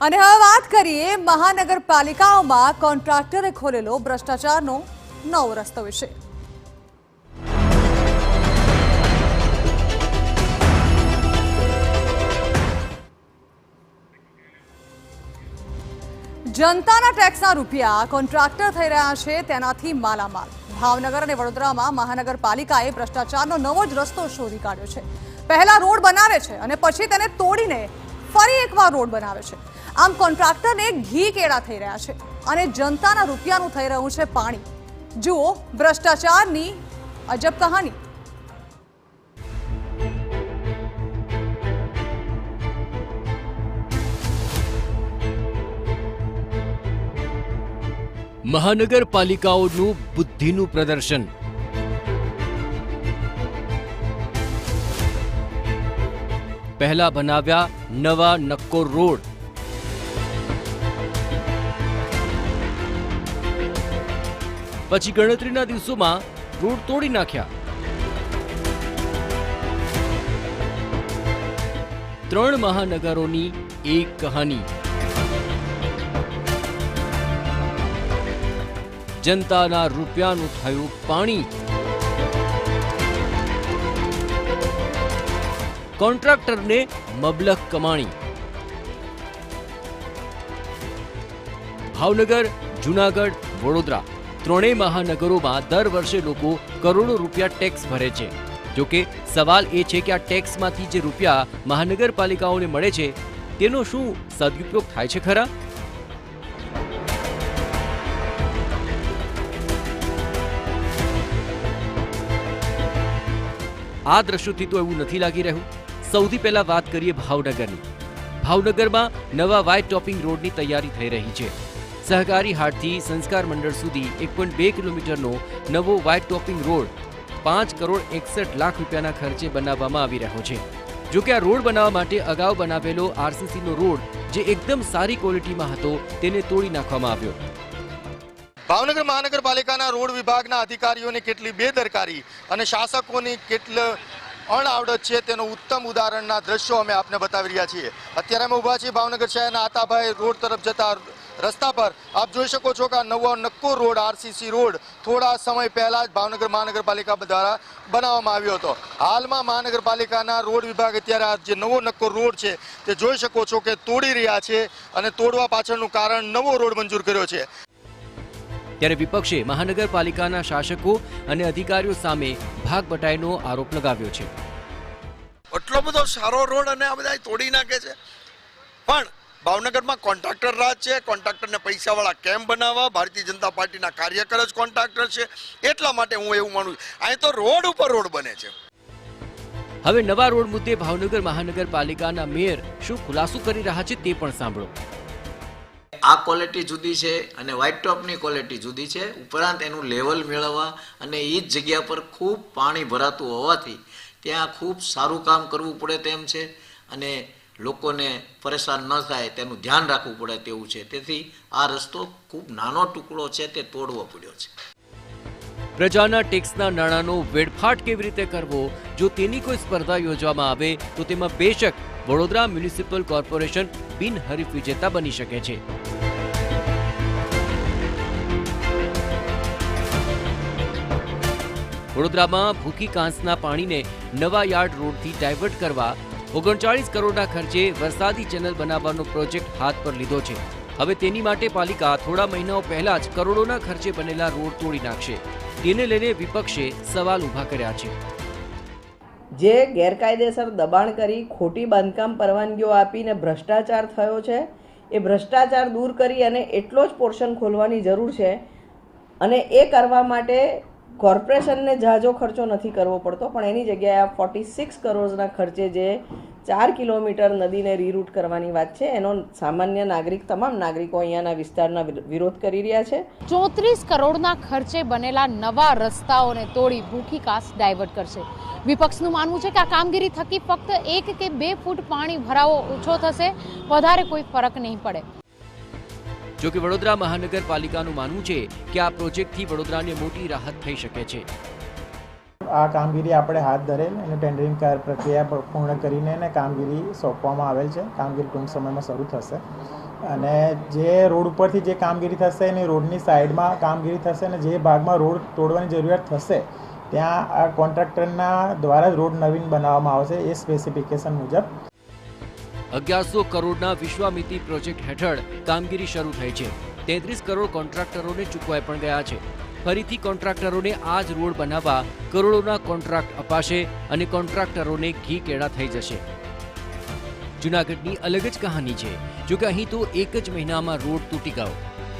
અને હવે વાત કરીએ મહાનગરપાલિકાઓમાં કોન્ટ્રાક્ટરે ખોલેલો ભ્રષ્ટાચારનો નવો રસ્તો વિશે। जनताना टेक्सना रूपिया कोन्ट्राक्टर थई रह्या छे तेनाथी मालामाल। भावनगर અને વડોદરામાં મહાનગરપાલિકાએ ભ્રષ્ટાચારનો નવો જ રસ્તો શોધી કાઢ્યો છે। પહેલા રોડ બનાવે છે અને પછી તેને તોડીને ફરી એકવાર રોડ બનાવે છે। આમ કોન્ટ્રાક્ટરને ઘી કેળા થઈ રહ્યા છે અને જનતાના રૂપિયાનું થઈ રહ્યું છે પાણી। જુઓ ભ્રષ્ટાચારની અજબ કહાની। મહાનગરપાલિકાઓનું બુદ્ધિનું પ્રદર્શન। પહેલા બનાવ્યા નવા નક્કોર રોડ, પછી ગણતરીના દિવસોમાં રોડ તોડી નાખ્યા। 3 મહાનગરોની એક કહાની। जनताना रूपियाનું થયું પાણી। કોન્ટ્રાક્ટરને મબલખ કમાણી। ભાવનગર, જૂનાગઢ, વડોદરા ત્રણેય મહાનગરોમાં દર વર્ષે લોકો કરોડો રૂપિયા ટેક્સ ભરે છે। જોકે સવાલ એ છે કે આ ટેક્સમાંથી જે રૂપિયા મહાનગરપાલિકાઓને મળે છે તેનો શું સદુપયોગ થાય છે ખરા? આ દ્રશ્યોથી તો એવું નથી લાગી રહ્યું। સૌથી પહેલા વાત કરીએ ભાવનગરની। ભાવનગરમાં નવા વાઇટ ટોપિંગ રોડની તૈયારી થઈ રહી છે। સહકારી હાટથી સંસ્કાર મંડળ સુધી 1.2 કિલોમીટરનો નવો white topping road 5 crore 61 lakh રૂપિયાના ખર્ચે બનાવવામાં આવી રહ્યો છે। જો કે આ રોડ બનાવવા માટે અગાઉ બનાવેલો આરસીસીનો રોડ જે એકદમ સારી ક્વોલિટીમાં હતો તેને તોડી નાખવામાં આવ્યો। ભાવનગર મહાનગરપાલિકાના રોડ વિભાગના અધિકારીઓની કેટલી બેદરકારી અને શાસકોની કેટલી અણઆવડત છે તેનું ઉત્તમ ઉદાહરણના દ્રશ્યો અમે આપને બતાવી રહ્યા છીએ। અત્યારે અમે ઊભા છીએ ભાવનગર શહેરના આતાભાઈ રોડ તરફ જતા રસ્તા પર। આપ જોઈ શકો છો કે આ નવો નક્કોર રોડ આરસીસી રોડ થોડા સમય પહેલા જ ભાવનગર મહાનગરપાલિકા દ્વારા બનાવવામાં આવ્યો હતો। હાલમાં મહાનગરપાલિકાના રોડ વિભાગ અત્યારે આ જે નવો નક્કોર રોડ છે તે જોઈ શકો છો કે તોડી રહ્યા છે અને તોડવા પાછળનું કારણ નવો રોડ મંજૂર કર્યો છે। ત્યારે વિપક્ષે મહાનગરપાલિકાના શાસકો અને અધિકારીઓ સામે ભાગ બટાઈનો આરોપ લગાવ્યો છે। એટલો બધો સારો રોડ અને આ બધા તોડી નાખે છે, પણ ભાવનગરમાં કોન્ટ્રાક્ટર રાજ છે। કોન્ટ્રાક્ટરને પૈસાવાળા કેમ્પ બનાવવા ભારતીય જનતા પાર્ટીના કાર્યકર જ કોન્ટ્રાક્ટર છે, એટલા માટે હું એવું માનું છું અહીં તો રોડ ઉપર રોડ બને છે। હવે નવા રોડ મુદ્દે ભાવનગર મહાનગરપાલિકાના મેયર શું ખુલાસો કરી રહ્યા છે તે પણ સાંભળો। આ ક્વોલિટી જુદી છે અને વ્હાઇટ ટોપની ક્વોલિટી જુદી છે। ઉપરાંત એનું લેવલ મેળવવા અને એ જ જગ્યા પર ખૂબ પાણી ભરાતું હોવાથી ત્યાં ખૂબ સારું કામ કરવું પડે તેમ છે અને લોકોને પરેશાન ન થાય તેનું ધ્યાન રાખવું પડે તેવું છે। તેથી આ રસ્તો ખૂબ નાનો ટુકડો છે તે તોડવો પડ્યો છે। પ્રજાના ટેક્સના નાણાંનો વેડફાટ કેવી રીતે કરવો, જો તેની કોઈ સ્પર્ધા યોજવામાં આવે તો તેમાં બેશક વડોદરા મ્યુનિસિપલ કોર્પોરેશન બિનહરીફ વિજેતા બની શકે છે। વડોદરામાં ભૂખી કાંસના પાણીને નવા યાર્ડ રોડથી ડાયવર્ટ કરવા 39 કરોડના ખર્ચે વરસાદી ચેનલ બનાવવાનો પ્રોજેક્ટ હાથ પર લીધો છે। હવે તેની માટે પાલિકા થોડા મહિનાઓ પહેલા જ કરોડોના ખર્ચે બનેલા રોડ તોડી નાખશે। તેને લઈને વિપક્ષે સવાલ ઊભા કર્યા છે। જે ગેરકાયદેસર દબાણ કરી ખોટી બાંધકામ પરવાનગીઓ આપીને ભ્રષ્ટાચાર થયો છે એ ભ્રષ્ટાચાર દૂર કરી અને એટલો જ પોર્શન ખોલવાની જરૂર છે અને એ કરવા માટે કોર્પોરેશનને ઝાઝો ખર્ચો નથી કરવો પડતો, પણ એની જગ્યાએ આ 46 કરોડના ખર્ચે જે 4 કિલોમીટર નદીને રીરૂટ કરવાની વાત છે એનો સામાન્ય નાગરિક તમામ નાગરિકો અહીંયાના વિસ્તારના વિરોધ કરી રહ્યા છે। 34 કરોડના ખર્ચે બનેલા નવા રસ્તાઓને તોડી ભૂખી કાંસ ડાયવર્ટ કરશે। વિપક્ષનું માનવું છે કે આ કામગીરી થકી ફક્ત 1 કે 2 ફૂટ પાણી ભરાવો ઓછો થશે, વધારે કોઈ ફરક નહીં પડે। જો કે વડોદરા મહાનગરપાલિકાનું માનવું છે કે આ પ્રોજેક્ટથી વડોદરાને મોટી રાહત થઈ શકે છે। આ કામગીરી આપણે હાથ ધરેલ અને ટેન્ડરિંગ પ્રક્રિયા પૂર્ણ કરીને કામગીરી સોંપવામાં આવેલ છે। કામગીરી ટૂંક સમયમાં શરૂ થશે અને જે રોડ ઉપરથી જે કામગીરી થશે એની રોડની સાઈડમાં કામગીરી થશે અને જે ભાગમાં રોડ તોડવાની જરૂરિયાત થશે ત્યાં આ કોન્ટ્રાક્ટરના દ્વારા જ રોડ નવીન બનાવવામાં આવશે એ સ્પેસિફિકેશન મુજબ. 1100 કરોડના વિશ્વામિત્રી પ્રોજેક્ટ હેઠળ કામગીરી શરૂ થઈ છે. 33 કરોડ કોન્ટ્રાક્ટરોને ચૂકવાઈ પણ ગયા છે. ફરીથી કોન્ટ્રાક્ટરોને આ જ રોડ બનાવવા કરોડોના કોન્ટ્રાક્ટ અપાશે અને કોન્ટ્રાક્ટરોને ઘી કેળા થઈ જશે. જૂનાગઢની અલગ જ કહાની છે. જોકે અહીં તો એક જ મહિનામાં રોડ તૂટી ગયો.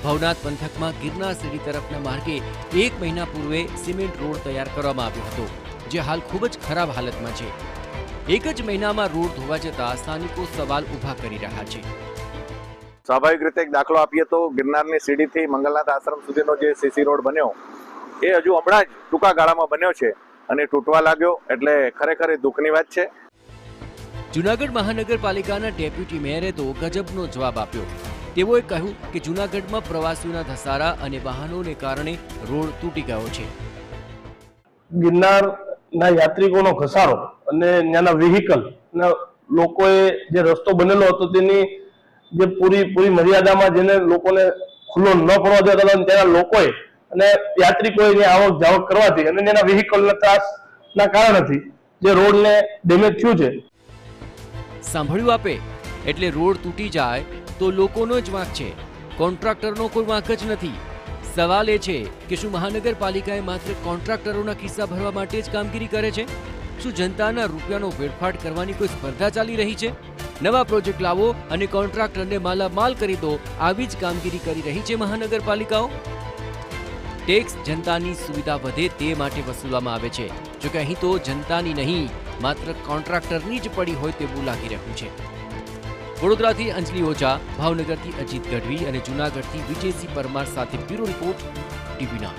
ભવનાથ પંથકમાં ગિરનાર સીડી તરફના માર્ગે 1 મહિના પૂર્વે સિમેન્ટ રોડ તૈયાર કરવામાં આવ્યો હતો, જે હાલ ખૂબ જ ખરાબ હાલતમાં છે. એક જ મહિનામાં રોડ ધોવા જતા સ્થાનિકો સવાલ ઊભા કરી રહ્યા છે. સ્વાભાવિક રીતે એક દાખલો આપીએ તો ગિરનારની સીડીથી મંગલનાથ આશ્રમ સુધીનો જે સીસી રોડ બન્યો એ હજુ હમણાં જ ટૂંકા ગાળામાં બન્યો છે અને તૂટવા લાગ્યો, એટલે ખરેખર દુઃખની વાત છે. જૂનાગઢ મહાનગરપાલિકાના ડેપ્યુટી મેયરે તો ગજબનો જવાબ આપ્યો. તેઓએ કહ્યું કે જૂનાગઢમાં પ્રવાસીઓના ધસારા અને વાહનોને કારણે રોડ તૂટી ગયો છે. ગિરનારના યાત્રિકોનો ઘસારો અને ત્યાંના વ્હીકલ લોકોએ જે રસ્તો બનેલો હતો તેની જે પૂરી મર્યાદામાં જેને લોકોને ખુલ્લો ન પડવા દેતા હતા ત્યાંના લોકોએ અને યાત્રિકોએ આવક જાવક કરવાથી અને તેના વ્હીકલના ત્રાસના કારણથી જે રોડને ડેમેજ થયું છે. સાંભળ્યું આપે? એટલે રોડ તૂટી જાય તો લોકોનો જ વાંક છે, કોન્ટ્રાક્ટરનો કોઈ વાંક જ નથી. સવાલ એ છે કે શું મહાનગરપાલિકાએ માત્ર કોન્ટ્રાક્ટરોના ખિસ્સા ભરવા માટે જ કામગીરી કરે છે? શું જનતાના રૂપિયાનો વેડફાટ કરવાની કોઈ સ્પર્ધા ચાલી રહી છે? નવા પ્રોજેક્ટ લાવો અને કોન્ટ્રાક્ટરને માલામાલ કરી દો, આવી જ કામગીરી કરી રહી છે મહાનગરપાલિકાઓ. ટેક્સ જનતાની સુવિધા વધે તે માટે વસૂલવામાં આવે છે. જોકે અહીં તો જનતાની નહીં, માત્ર કોન્ટ્રાક્ટરની જ પડી હોય તેવું લાગી રહ્યું છે. વડોદરાથી અંજલિ ઓઝા, ભાવનગરથી અજીત ગઢવી અને જૂનાગઢથી વિજયસિંહ પરમાર સાથે બ્યુરો રિપોર્ટ, TV9.